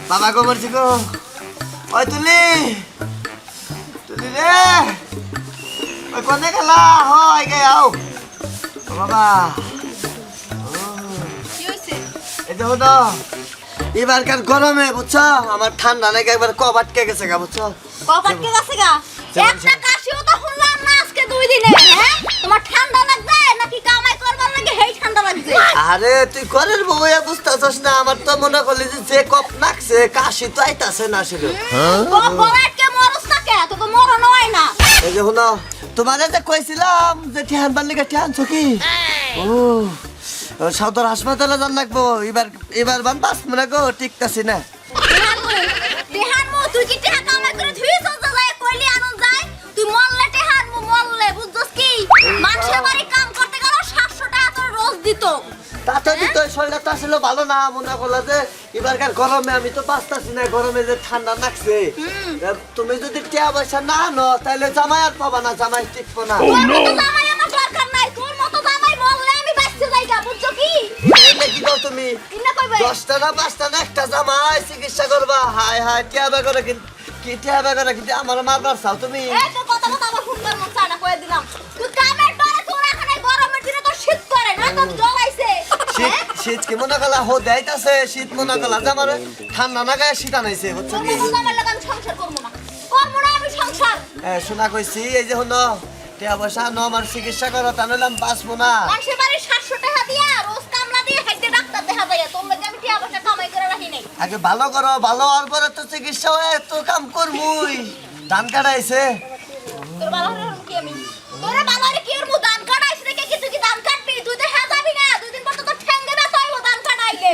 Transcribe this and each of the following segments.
বাবা গো মরছি গো। ওই তুলি তুলি রে, ওই কোনে গেলা? হয় গে আও বাবা। এই দেখো তো এবারকার গরমে বুঝছো আমার ঠান্ডা নাকি একবার কপ আটকে গেছে গা বুঝছো। কপ আটকে গেছে গা? একটা কাশিও তো শুনলাম না আজকে 2 দিনে। হ্যাঁ তোমার ঠান্ডা লাগছে নাকি কামাই করবার লাগে হেই ঠান্ডা লাগছে? আরে তুই ঘরের বউয়া বুঝতাছস না, আমার তো মনে করলি যে কপ নাকছে কাশি তো আইতাছে না ছিল। কপ আটকে মরস না কে? তো মরণ হয় না। এই যে শুনো তোমারে যে কইছিলাম যে টিহান বাল্লিকা টিহান ছকি। ও সদর হাসপাতালে যান লাগবো এবার বান বাস মনে গো টিকতাছি না। টেহানমু তুই কি টেহা কামাই করে ধুই চলতে যায় কইলি আনন্দ যায়? তুই মরলে টেহানমু মরলে বুঝছস কি? মানুষের বাড়ি কাম করতে গেল 700 টাকা তোর রোজ দিত। তাতে তো তোর শরীরটা তো আসলে ভালো না, মনে করলা যে এবারকার গরমে আমি তো বাঁচতাছি না, গরমে যে ঠান্ডা লাগছে। তুমি যদি টিয়া পয়সা না আনো তাহলে জামাই আর পাবা না, জামাই টিকবো না। তোর মতো জামাই আমার দরকার নাই, তোর মতো জামাই মরলে আমি বাঁচতে যাইগা বুঝছো কি? এটা কি দাও তুমি? ইন্না কইবে 10টা না 5টা না একটা জামাই চিকিৎসা করবা। হায় হায় টিয়া বেগরে কি টিয়া বেগরে কিন্তু আমার মারবার চাও তুমি? এই তো কথা আমার শুনবার মন চায় না কইয়া দিলাম। তুই কামের ডরে তোর এখানে গরমের দিনে তো শীত করে না তো জ্বলাইছে। শীত কি মনে করলা হো দেয়তাছে, শীত মনে করলা যে আমার ঠান্ডা না গায়ে শীত আনাইছে বুঝছো কি? আমার লাগা আমি সংসার করব না। করব না আমি সংসার। শোনা কইছি এই যে শুনো টিয়া পয়সা নো আমার চিকিৎসা করো তা নইলে আমি বাঁচবো না। মানুষের বাড়ি 700 টাকা দিয়া রোজ কামলা দিয়ে হাইতে ডাক্তার দেখা যায়, তোর লাগে আমি টিয়া পয়সা কামাই করে রাখি নাই। আগে ভালো করো, ভালো হওয়ার পরে তো চিকিৎসা হয়ে তো কাম করবুই। ধান কাটাইছে তোর ভালো হলো কি আমি? তোর ভালো হলে কি এর মু দান কাটাইছ দেখে কি তুই কি দান কাটবি? তুই তো হ্যাঁ যাবি না, 2 দিন পর তো তোর ঠ্যাঙ্গে ব্যথা হইব দান কাটাইলে।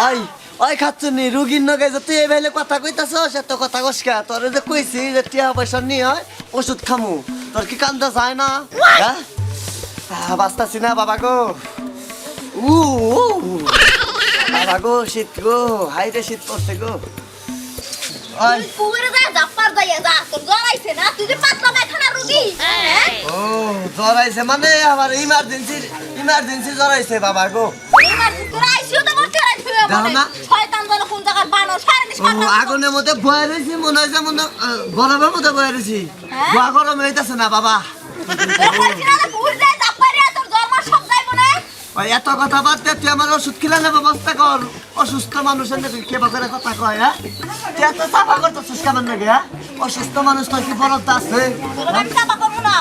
ওই ওই খাচ্ছনি রুগীর নগে যে তুই এই ভাইলে কথা কইতাছস এত কথা কসকা। তোরে যে কইছি যে টিয়া পয়সা নিয়ে হয় ওষুধ খামু, তোর কি কান্দা যায় না? হ্যাঁ বাঁচতাছি না বাবা গো। উ বাবা গো শীত গো, হাইরে শীত পড়ছে গো। ওই তুই পুকুরে যা জাপার যাইয়া যা, তোর জ্বর আইছে না? তুই যে পাতলা পায়খানা রোগী। হ্যাঁ ও জ্বর আইছে মানে আমার ইমার্জেন্সি জ্বর আইছে বাবা গো। এবার তোর আইসিইউ তো ভর্তি হয়ে তুই দাও না। শয়তান জন কোন জায়গার বানো সারাদিন ও আগুনের মধ্যে বয়ে রয়েছি মনে হয় যে মনে গরমের মধ্যে বয়ে রয়েছি। হ্যাঁ? গোয়া গরম হইতাছে না বাবা। তোর কইছি না ভুল যায় জাপারে তোর জ্বর মার সব যাইব না। ওই এত কথা বাদ দে, তুই আমার ওষুধ খেলানোর ব্যবস্থা কর। অসুস্থ মানুষের নাকি কে বাজারে কথা কয়? হ্যাঁ তুই এত চাপা করতেছিস কেমন নাকি? হ্যাঁ অসুস্থ মানুষ তোর কি বরফ আছে? তোর আমি চাপা করব না,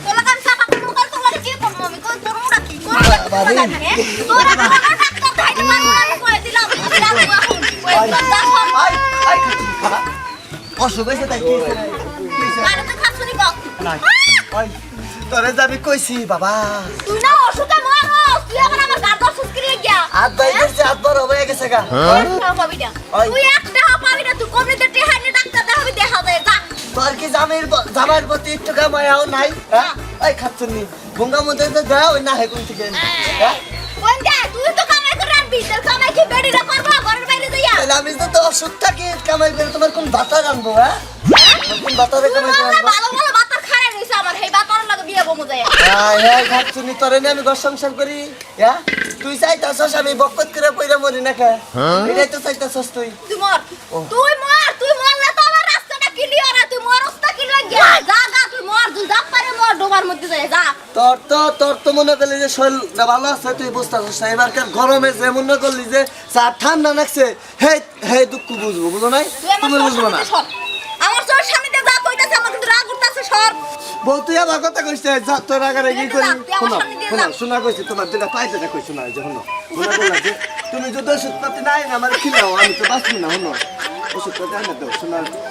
তোর লাগা আমি চাপা করব কাল তোর লাগা কি করব আমি কই তোর মুড়া কি তোর বাবারে। তোর ডাক্তার দেখাইতে পারবো না আমি কই দিলাম আমি রাখবো এখন আই আই খারাপ অসুখ হয়েছে তাই কি হয়েছে? আরে তুই খাচ্ছনি কও নাই ওই তোরে যাবি কইছি বাবা। তুই না অসুখে মরস, তুই আবার আমার গাড় দর্শন করিয়ে গিয়া হাত বাই দিয়েছে, হাত বড় হয়ে গেছে গা। পাবি না ওই। তুই একটা পাবি না, তুই কমনিতে টেহানি ডাক্তার দেখাবি দেখা যায় যা। তোর কি জামাইয়ের প্রতি একটু কামায়াও নাই? হ্যাঁ ওই খাচ্ছনি গঙ্গা মধ্যে তো যা ওই না হেগুন থেকে। হ্যাঁ কোন যা তুই তো কামাই করে আনবি, তোর কামাই কি বেডিরা করবো ঘরের বাইরে যাইয়া? তাহলে আমি তো অসুখ থাকি কামাই করে তোমার কোন বাতা জানবো? হ্যাঁ কোন বাতারে তুই কামাই করে মরলে আনবো? ভালো ভালো বাতার খায় রইছে আমার, সেই বাতার লাগে বিয়ে বমু যায়। হ্যাঁ হ্যাঁ খাচ্ছনি তোরে নিয়ে আমি ঘর সংসার করি। হ্যাঁ তুই চাইতাছস আমি বকত করে পয়রা মরি না কে? এটাই তো চাইতাছস তুই। তুই মর তুই মরলে তো আমার রাস্তাটা ক্লিয়ার, তুই মরস না কি লাগিয়া যা যা তুই মর, তুই যা পারে মর ডোবার মধ্যে যায় যা। তোর তো মনে করলি যে শরীরটা ভালো আছে তুই বুঝতেছিস না। এবারকার গরমে যে মনে করলি যে যা ঠান্ডা লাগছে হে দুঃখ বুঝবো, বুঝো নাই? তুই আমার তুমি বুঝবো না। সর, আমার তোর সামনে যা কইতাছে আমার কিন্তু রাগ উঠতাছে সর। বউ তুই আমার কথা কইছিস যা তোর আগে কি করি? তুই আমার সামনে দিয়ে যা। শোনা কইছি তোমার যেটা পাইতে না কইছো না যে শোনো মনে করলা যে তুমি যদি ওষুধ পাতি নাই না আমার খিলাও আমি তো বাঁচবো না। শোনো ওষুধ পাতি আনে দাও,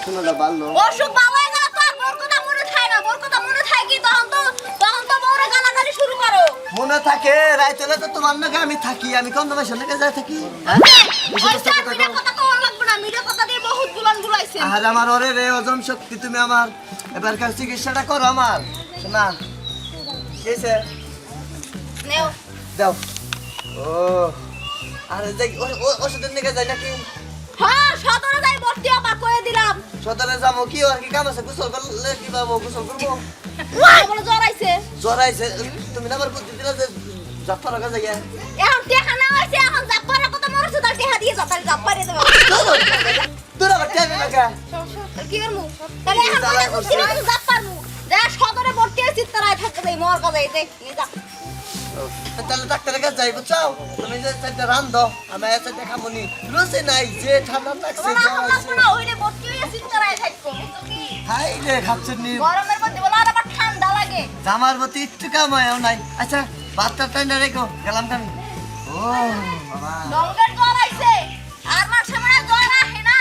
শোনাটা ভালো। অসুখ ভালো হয়ে গেল তো আর বোর কথা মনে থাকে না, বোর কথা মনে থাকে কি তখন তো বউরে গালাগালি শুরু করো। মনে থাকে রাইতলে তো তোমার নাকি আমি থাকি, আমি কোন তোমার সঙ্গে যাই থাকি? হ্যাঁ ওই স্যার মিডিয়া কথা তো লাগবে না, মিডিয়া কথা দিয়ে বহুত গুলান গুলাইছে। আর আমার ওরে রে ওজন শক্তি তুমি আমার এবারকার চিকিৎসাটা করো আমার। শোনা কেছে নেও দাও। ও আরে যাই ওষুধের নিকে যাই নাকি? হ্যাঁ সদরে যাই ভর্তি হবা কয়ে দিলাম। সদরে যাবো কি আর কি কাম আছে? গোসল করলে কি পাবো? গোসল করবো। বলে জ্বর আইছে, জ্বর আইছে তুমি না আমার বুদ্ধি দিলা যে যাত্রা লাগা যাই। এখন টেকা না হইছে, এখন জাপার কথা মরছে তার টেকা দিয়ে যাতা মায়ের জাপারে দেবো তোর আবার টেনে লাগা কি করমু তাহলে এখন বলে করছি না জাপারমু যা সদরে ভর্তি হইছিস তারাই থাকতে দেই মোর কাছে এই নিয়ে যা তাহলে ডাক্তারের কাছে যাইবো চাও তুমি যে চারটা রান্ধো আমি চারটা খামুনি রুচি নাই যে ঠান্ডা লাগছে ওরা হামলা না হইলে ভর্তি হইছিস তারাই থাকবো বুঝছো কি হাই রে খাচ্ছেন নি গরমের মধ্যে বলা আর আবার ঠান্ডা লাগে জামার মতো একটু কামায়ও নাই আচ্ছা ভাতটা টাইনা রেখো গেলাম আমি ও বাবা ডঙ্গের জ্বর আইছে আর মাসে মানে জ্বর আহে না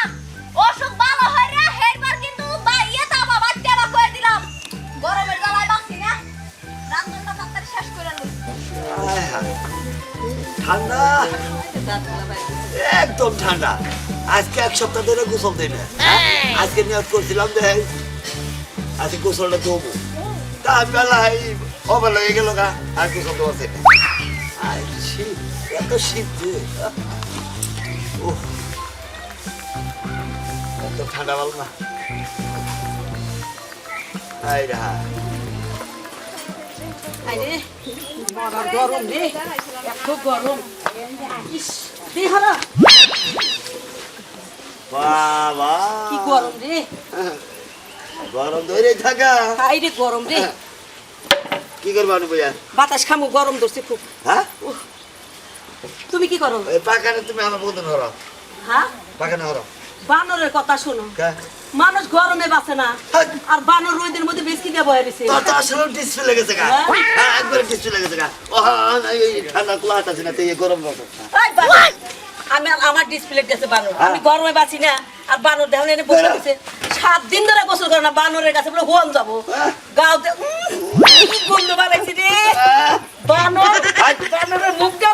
অসুখ ভালো হয় রে হেরবার কিন্তু বাইয়ে তা বাবা তেলা কই দিলাম গরমের জ্বালায় বাঁচি না রান্নাটা তাড়াতাড়ি শেষ করে লই আয় হায়। ঠান্ডা একদম ঠান্ডা আজকে এক সপ্তাহ ধরে গোসল দেয় না আজকে নিয়ত করছিলাম যে আজকে গোসলটা দেবো তা বেলায় অবেলা হয়ে গেল গা আর গোসল দেওয়া যায় না আর শীত এত শীত যে উফ, এত ঠান্ডা ভালো না আয় রে হায়। আরে বড় গরম রে এত গরম ইস দেহরা বাবা কি গরম রে গরম ধরে থাকা আইরে গরম রে কি করবো আনু ভাইয়া বাতাস খামু গরম ধরছে খুব হ্যাঁ তুমি কি করো এই পাকানে তুমি আমার বন্ধু হরো হ্যাঁ পাকানে হরো বানরের কথা শোনো কা মানুষ গরমে বাঁচে না আর বানর রোদের মধ্যে বেশি দিয়ে বয়ে রয়েছে তোর তো আসলে ডিসপ্লে লেগেছে গা হ্যাঁ একবার ডিসপ্লে লেগেছে গা ও হ্যাঁ এই ঠান্ডা কুলাট আছে না তো এই গরম গরম আমি আমার ডিসপ্লে গেছে বানর আমি গরমে বাঁচি না আর বানর দেখুন এনে বসে দিছে 7 দিন ধরে গোসল করে না বানরের কাছে বলে হোম যাবো গাঁওতে গন্ধ বানাইছি রে বানর বানরের মুখটা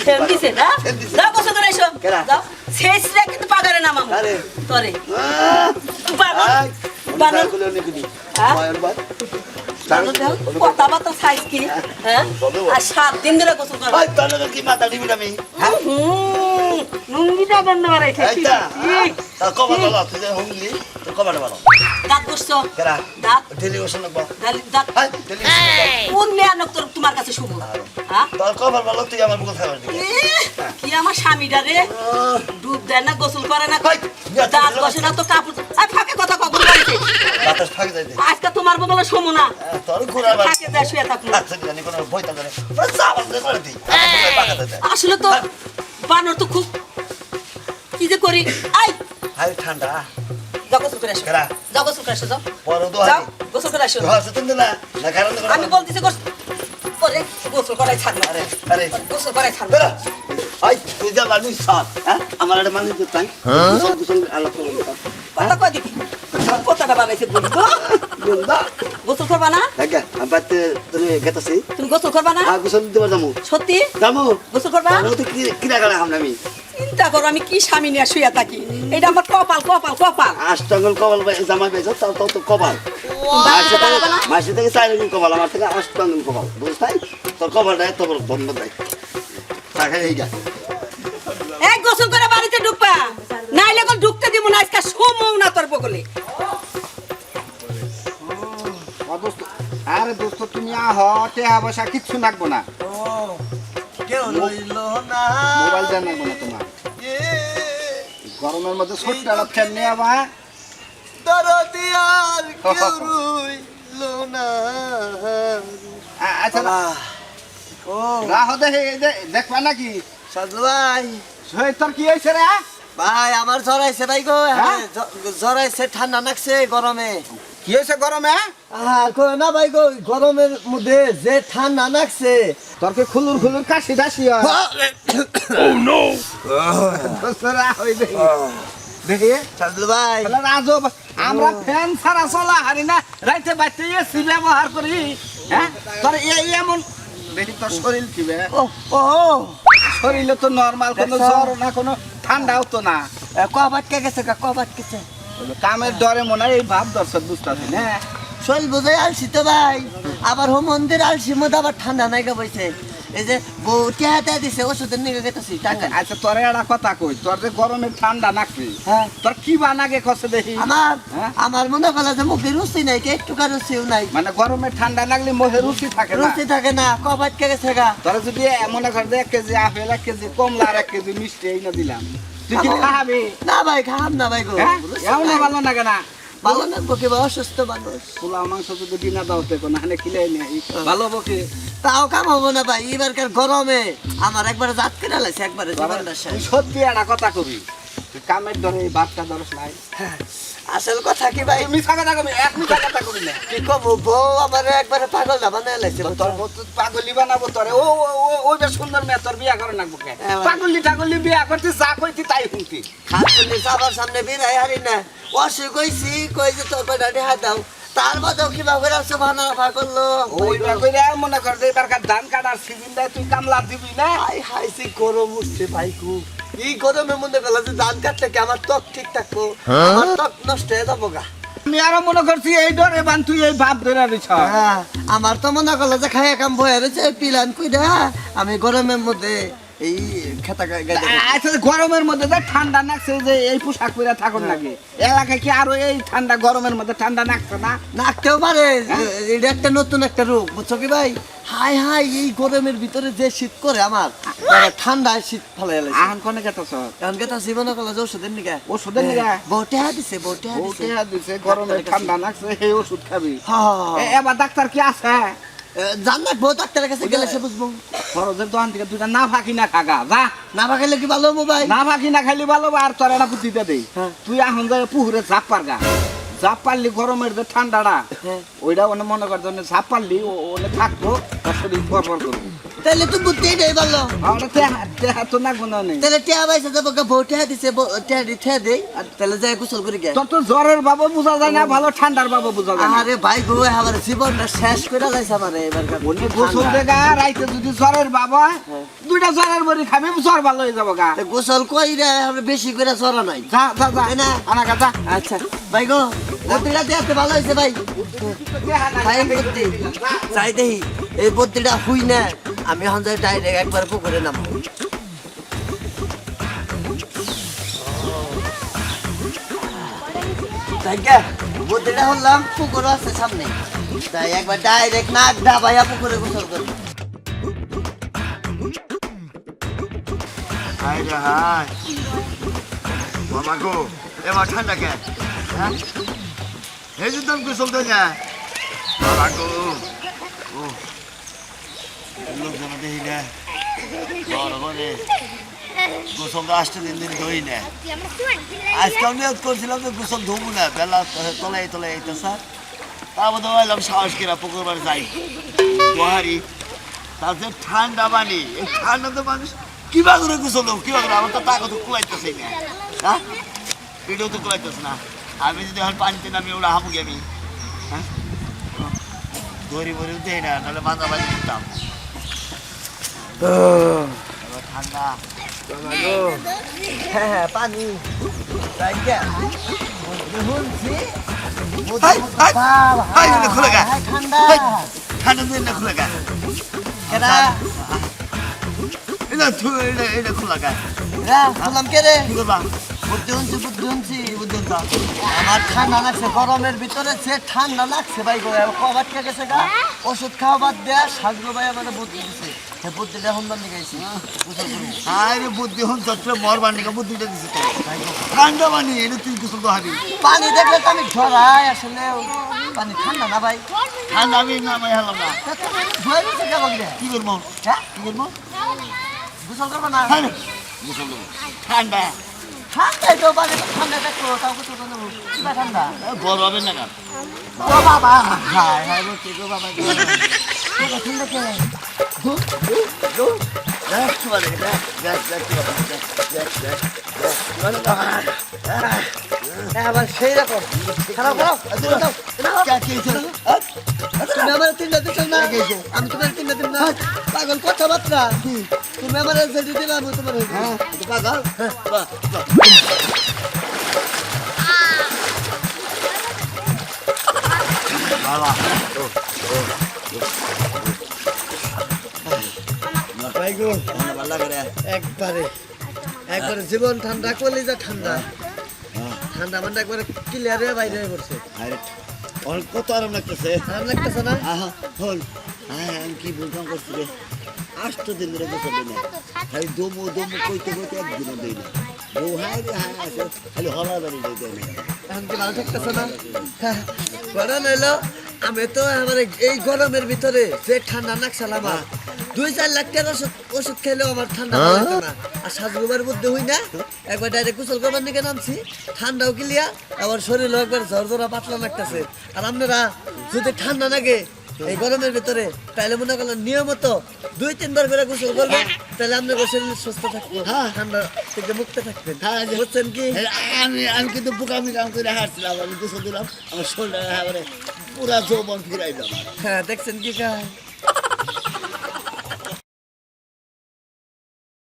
সেম দিছে না যাও গোসল করে এসো যাও শেষরা কিন্তু পাগারে না মামু তোরে বানর বানর হ্যাঁ বানর দেখো কথা বার্তা সাইজ কি হ্যাঁ আর 7 দিন ধরে গোসল করে ওই তোর কি মাথা দিবি আমি নুঙ্গিটা গন্ধ বানাইছে এইটা তা কবার বলো তুই যে হুঙ্গি তো কবার বলো দাঁত করছো কেরা দাঁত টেলিভিশন বল দাঁত হাই টেলিভিশন কোন মেয়ে নক তোর তোমার কাছে শুভ হ্যাঁ তোর কবার বলো তুই আমার বুকে খাবার দিবি কি আমার স্বামীটা রে ডুব দেয় না গোসল করে না দাঁত বসে না তো কাপড় ফাঁকে কথা কখন বলছে বাতাস ফাঁকে যাইতে আজকে তোমার বলে শোনো না তোর ঘোরা বাস ফাঁকে দেয় শুয়ে থাকলো আচ্ছা জানি কোন বইতা জানি পুরো চাবাস দে করে দি পাকা দে আসলে তো বানর তো খুব কি যে করি আই হাই ঠান্ডা যাও গোসল করে আসো কেরা যাও গোসল করে আসো যাও বড় দো যাও গোসল করে আসো হাসে তুমি না না কারণ আমি বলতেছি করে গোসল করাই ছাড়বো আরে আরে গোসল করাই ছাড়বো বেরা আই তুই যা মানুষ সাথ হ্যাঁ আমার একটা মানুষ তো তাই সব কিছু আলাপ করে কথা কয় দেখি কথাটা বানাইছে বলবো বন্ধা গোসল করবা না আগে আবাতে তুমি গেতাছি তুমি গোসল করবা না গোসল দিতে যাবো সত্যি যাবো গোসল করবা তো কি রাখা আমরা আমি চিন্তা করো আমি কি স্বামী নিয়ে শুয়ে থাকি এটা আমার কপাল কপাল কপাল আষ্টঙ্গল কপাল জামাই পেয়েছ তাও তো কপাল মাসে থেকে 4 দিন কপাল আমার থেকে আষ্টঙ্গল কপাল বুঝতাই তোর কপালটা এত বড় বন্ধ দেয় তাকে এই যা এক গোসল করে বাড়িতে ঢুকবা নাইলে কোন ঢুকতে দিব না আজকে সময় না তোর বগলে আরে দোস্ত তুমি আহ টেহা বসা কিচ্ছু নাকবো না ও কেউ রইল না মোবাইল দেন নাকবো না তোমার গরমের মধ্যে ছোট্ট একটা ফ্যান নিয়ে আবার দরদি আর কেউ রইল না আচ্ছা ও রাহ দেখে দেখবা নাকি সাজু ভাই তোর কি হয়েছে রে ভাই আমার জ্বরাইছে ভাই গো হ্যাঁ? জ্বরাইছে ঠান্ডা লাগছে গরমে কি হয়েছে গরমে কই না ভাই গো গরমের মধ্যে যে ঠান্ডা লাগছে তোর কি খুলুর খুলুর কাশি দাসি দেখি সাজু ভাই রাজব আমরা ফ্যান ছাড়া চলা হারি না রাইতে বাইতে এসি ব্যবহার করি হ্যাঁ তোর এই এমন দেখি তোর শরীর কি বে ও ও শরীরে তো নরমাল কোনো দেখছো? জ্বর না কোনো ঠান্ডাও তো না কবাটকে গেছে কবাটকেছে কামের ডরে মনে হয় এই ভাব দর্শক বুঝতে না শৈল বুঝে আলছি তো ভাই আবার হো মন্দির আলছি মধ্যে আবার ঠান্ডা নাই গা বইছে এই যে বউ টিয়া দিছে ওষুধের নিয়ে গেতেছি টাকা আচ্ছা তোর একটা কথা কই তোর যে গরমে ঠান্ডা নাকি হ্যাঁ তোর কি বানাগে কষে দেখি আমার হ্যাঁ? আমার মনে করলো যে মুখে রুচি নাই একটু রুচিও নাই মানে গরমে ঠান্ডা লাগলে মোহে রুচি থাকে না রুচি থাকে না কবাট কে গেছে গা তোরা যদি মনে কর যে 1 কেজি আপেল 1 কেজি কমলা আর 1 কেজি মিষ্টি এই না দিলাম তুই কি খাবি না ভাই খাম না ভাই গো হ্যাঁ এও না ভালো লাগে না ভালো না বকে বা অসুস্থ মানুষ পোলাও মাংস যদি দিনা দাও তো কোন হানে খিলাই নেই ভালো বকে তাও কাম হবো না ভাই এবারকার গরমে আমার একবারে জাত কেটে লাইছে একবারে জীবনটা শেষ। তুই সত্যি একটা কথা কবি তুই কামের ধরে এই বাপটা ধরস নাই আসল কথা কি ভাই মিছা কথা কবি এক মিছা কথা কবি না কি কব বউ আমার একবারে পাগল না বানায় লাইছে তোর বউ তো পাগলি বানাবো তোরে ও ওই বেশ সুন্দর মেয়ে তোর বিয়া করে নাকবো কে হ্যাঁ, পাগলি টাগলি বিয়া করতে যা কইতি তাই শুনতি খাতুনি সবার সামনে বিরাই হারি না অসুখ কইছি কই যে তোর কয়টা দেহা দাও তার মধ্যেও কিবা করে আসছে ভানা করলো ওইটা কইরা মনে কর যে এবারকার ধান কাটার সিজন দেয় তুই কামলা দিবি না হাই হাইছি গরম উঠছে ভাইকু এই গরমে মনে করলো যে ধান কাটলে কি আমার ত্বক ঠিক থাকবো আমার ত্বক নষ্ট হয়ে যাবো গা আমি আরো মনে করছি এই ডরে বান তুই এই ভাব ধরে রইছ হ্যাঁ, আমার তো মনে করলো যে খাইয়া কাম বয়ে রয়েছে পিলান কইরা আমি গরমের মধ্যে এই খেতা গাইতে আচ্ছা গরমের মধ্যে যে ঠান্ডা নাকছে যে এই পোশাক পরে থাকুন নাকি এলাকায় কি আরো এই ঠান্ডা গরমের মধ্যে ঠান্ডা নাকছে না নাকতেও পারে এটা একটা নতুন একটা রোগ বুঝছো কি ভাই হাই হাই এই গরমের ভিতরে যে শীত করে আমার ঠান্ডায় শীত ফলে আহন কোনে গেছস কারণ কে তা জীবন করলো যে ওষুধের নিকা ওষুধের নিগা বটে দিছে বটে দিছে ওটা দিছে গরমে ঠান্ডা নাকছে এই ওষুধ খাবি হ্যাঁ এবার ডাক্তার কি আছে জান না বউ ডাক্তারের কাছে গেলে সে বুঝবো খরচের দোকান থেকে দুইটা না ফাঁকি না খাগা যা না পাকাইলে কি ভালো মোবাইল না ফাঁকি না খাইলে ভালো আর তোর একটা বুদ্ধিতে দেই হ্যাঁ। তুই এখন যাই পুকুরে ঝাপ পারগা ঝাপ পারলি গরমের যে ঠান্ডাটা হ্যাঁ। ওইটা অনেক মনে কর জন্য ঝাপ পারলি ওনে থাকবো তার শরীর ফরফর করবো তাহলে তো বুদ্ধি নেই ভালো আমরা দেহা তো না গুণা নেই তাহলে টিয়া বাইসে যাবো বউ টিয়া দিছে টিয়া দি ঠেয়া দেই আর তাহলে যাই গোসল করে গে তোর তো জ্বরের বাবা বোঝা যায় না ভালো ঠান্ডার বাবা বোঝা যায় না আরে ভাই গো আমার জীবনটা শেষ করে লাইছে আমার এবারকার ওনে গোসল দেখা রাইতে যদি জ্বরের বাবা দুইটা জ্বরের বড়ি খাবি জ্বর ভালো হয়ে যাবো গা গোসল কই রে আমরা বেশি করে চড়া নাই যা যা যা তাই না? আনা গা যা আচ্ছা ভাই গো বুদ্ধিটা দেখতে ভালো হয়েছে ভাই ভাই বুদ্ধি চাই দেহি এই বুদ্ধিটা হুই না আমি এখন যাই ডাইরেক্ট একবার পুকুরে নামবো তাই কে বুদ্ধিটা হলাম পুকুর আছে সামনে তাই একবার ডাইরেক্ট নাক ডাবাইয়া পুকুরে গোসল করবো হাই রে হাই মামা গো এবার ঠান্ডা কে হ্যাঁ এই যে তুমি গোসল দেয় না মামা গো ও লোকজন দেখি না গরমে গোসল তো আসতে দিন ধরি না আজকে আমি করছিলাম যে গোসল ধুবো না বেলা তলায় তলায় এইটা স্যার তারপর তো এলাম সাহস কিনা পুকুর বাড়ি যাই বহারি তাতে ঠান্ডা পানি এই ঠান্ডা তো মানুষ কিবা করে গোসল দেবো কিবা করে আমার তো তাকে তো কুলাইতেছে না হ্যাঁ পেটেও তো কুলাইতেছে না আমি যদি এখন পানিতে নামি ওরা হামুকি আমি হ্যাঁ ধরি ভরি দেয় না নাহলে বাঁধা বাজি দিতাম এবার ঠান্ডা হ্যাঁ হ্যাঁ পানি তাই কে শুনছি খুলে গা ঠান্ডা ঠান্ডা দিন না খুলে গা কেনা এটা খোলা গা বললাম কে রে কি করবা বুদ্ধি শুনছি আমার ঠান্ডা লাগছে গরমের ভিতরে সে ঠান্ডা লাগছে ভাই গো কবাট কে গেছে গা ওষুধ খাওয়া বাদ দেয়া সাজলো ভাই আমার বুদ্ধি দিছে সে বুদ্ধিটা হন্দান নিয়ে গেছি আরে বুদ্ধি হন চট্টে মরবার নিকা বুদ্ধিটা দিছে তো ঠান্ডা পানি এটা তুই গোসল তো হাবি পানি দেখলে তো আমি ঝরাই আসলে পানি ঠান্ডা না ভাই ঠান্ডা আমি নামাই হলাম না ধরে গেছে কেমন রে কি করবো হ্যাঁ কি করবো গোসল করবো না গোসল করবো ঠান্ডা ঠান্ডাই তো পানি তো ঠান্ডা দেখো তাও গোসল করে নেবো কিবা ঠান্ডা গরম হবে না কেন ও বাবা হায় হায় বলছি গো বাবা ঠান্ডা কে আবার সেই রকম খারাপ খারাপ তুমি আমার তিনটা দিচ্ছ না আমি তোমার তিনটা দিব না পাগল কথাবার্তা তুমি আমার যেটি দিলে আমি তোমার পাগল বাবা ভাই গো ঠান্ডা ভালো লাগে রে একবারে একবারে জীবন ঠান্ডা করলে যা ঠান্ডা ঠান্ডা মানে একবারে ক্লিয়ারে বাইরে হয়ে পড়ছে আরে অনেক কত আরাম লাগতেছে আরাম লাগতেছে না আহা হল আমি কি বলতাম করছি রে 8 দিন ধরে গোসল দিই না খালি দমু কইতে একদিনও দিই না বউ হাই রে হাই আছে খালি হলা বাড়ি দেয় না এখন কি ভালো থাকতেছে না গরম এলো আমি তো আমার এই গরমের ভিতরে যে ঠান্ডা নাকশাল আমার 2-4 লাখ টাকার ওষুধ খেলেও আমার ঠান্ডা ভালো লাগতো না আর সাজগোবার মধ্যে হই না একবার ডাইরেক্ট গোসল করবার নিকে নামছি ঠান্ডাও ক্লিয়ার আবার শরীরও একবার ঝরঝরা পাতলা লাগতেছে আর আপনারা যদি ঠান্ডা লাগে এই গরমের ভিতরে তাহলে মনে করলেন নিয়মিত 2-3 বার করে গোসল করবেন তাহলে আপনার শরীর সুস্থ থাকবে ঠান্ডা থেকে মুক্ত থাকবেন বুঝছেন কি আমি কিন্তু বুকামি কাম করে হাঁটছিলাম আমি গোসল দিলাম আমার শরীরটা পুরা যৌবন ফিরাইলাম হ্যাঁ দেখছেন কি